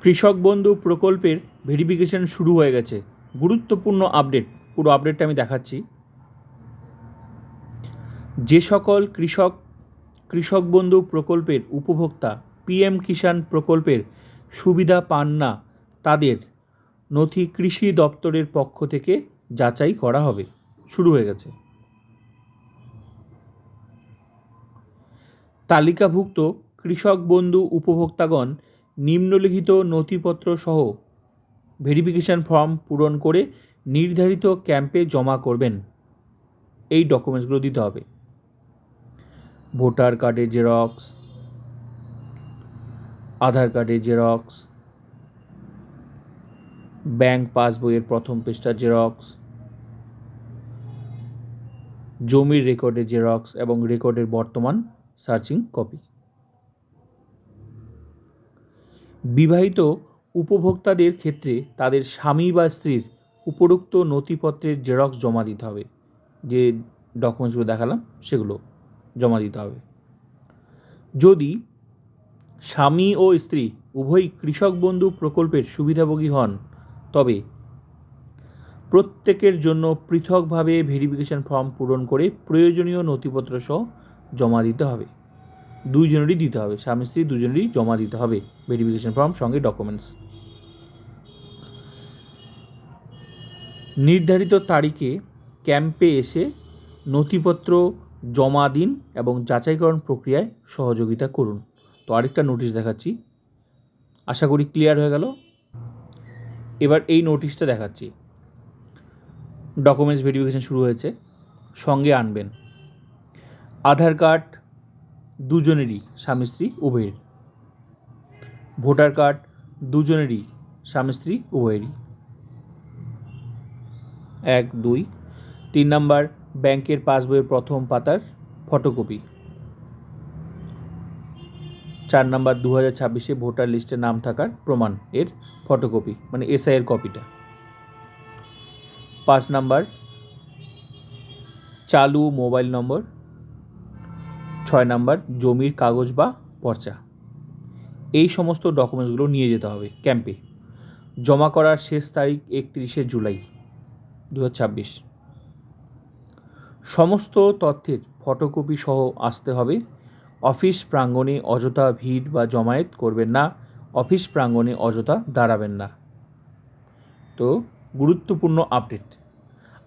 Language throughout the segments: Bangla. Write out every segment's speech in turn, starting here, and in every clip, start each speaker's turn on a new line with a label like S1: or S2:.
S1: কৃষক বন্ধু প্রকল্পের ভেরিফিকেশন শুরু হয়ে গেছে। গুরুত্বপূর্ণ আপডেট, পুরো আপডেটটা আমি দেখাচ্ছি। যে সকল কৃষক বন্ধু প্রকল্পের উপভোক্তা পিএম কিষাণ প্রকল্পের সুবিধা পান না, তাদের নথি কৃষি দপ্তরের পক্ষ থেকে যাচাই করা হবে। শুরু হয়ে গেছে। তালিকাভুক্ত কৃষক বন্ধু উপভোক্তাগণ নিম্নলিখিত নথিপত্র সহ ভেরিফিকেশন ফর্ম পূরণ করে নির্ধারিত ক্যাম্পে জমা করবেন। এই ডকুমেন্টসগুলো দিতে হবে: ভোটার কার্ডের জেরক্স, আধার কার্ডের জেরক্স, ব্যাংক পাসবইয়ের প্রথম পৃষ্ঠার জেরক্স, জমির রেকর্ডের জেরক্স এবং রেকর্ডের বর্তমান সার্চিং কপি। বিবাহিত উপভোক্তাদের ক্ষেত্রে তাদের স্বামী বা স্ত্রীর উপরোক্ত নথিপত্রের জেরক্স জমা দিতে হবে। যে ডকুমেন্টসগুলো দেখালাম সেগুলো জমা দিতে হবে। যদি স্বামী ও স্ত্রী উভয়ই কৃষক বন্ধু প্রকল্পের সুবিধাভোগী হন, তবে প্রত্যেকের জন্য পৃথকভাবে ভেরিফিকেশন ফর্ম পূরণ করে প্রয়োজনীয় নথিপত্র সহ জমা দিতে হবে। দুইজনেরই দিতে হবে, স্বামী স্ত্রী দুজনেরই জমা দিতে হবে ভেরিফিকেশন ফর্ম সঙ্গে ডকুমেন্টস। নির্ধারিত তারিখে ক্যাম্পে এসে নথিপত্র জমা দিন এবং যাচাইকরণ প্রক্রিয়ায় সহযোগিতা করুন। তো আরেকটা নোটিশ দেখাচ্ছি, আশা করি ক্লিয়ার হয়ে গেল। এবার এই নোটিশটা দেখাচ্ছি। ডকুমেন্টস ভেরিফিকেশন শুরু হয়েছে। সঙ্গে আনবেন আধার কার্ড দুজনেরই, স্বামী স্ত্রী উভয়ের। ভোটার কার্ড দুজনেরই, স্বামী স্ত্রী উভয়েরই। 1, 2, 3 নাম্বার ব্যাংকের পাসবইয়ের প্রথম পাতার ফটোকপি। 4 নাম্বার 2026-এ ভোটার লিস্টে নাম থাকার প্রমাণ এর ফটোকপি, মানে এসআই এর কপিটা। 5 নাম্বার চালু মোবাইল নম্বর। 6 নাম্বার জমির কাগজ বা পর্চা। এই সমস্ত ডকুমেন্টসগুলো নিয়ে যেতে হবে ক্যাম্পে। জমা করার শেষ তারিখ 31শে জুলাই 2026। সমস্ত তথ্যের ফটোকপি সহ আসতে হবে। অফিস প্রাঙ্গণে অযথা ভিড় বা জমায়েত করবেন না, অফিস প্রাঙ্গণে অযথা দাঁড়াবেন না। তো গুরুত্বপূর্ণ আপডেট,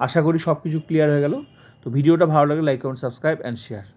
S1: আশা করি সব কিছু ক্লিয়ার হয়ে গেল। তো ভিডিওটা ভালো লাগলে like, comment, subscribe and share.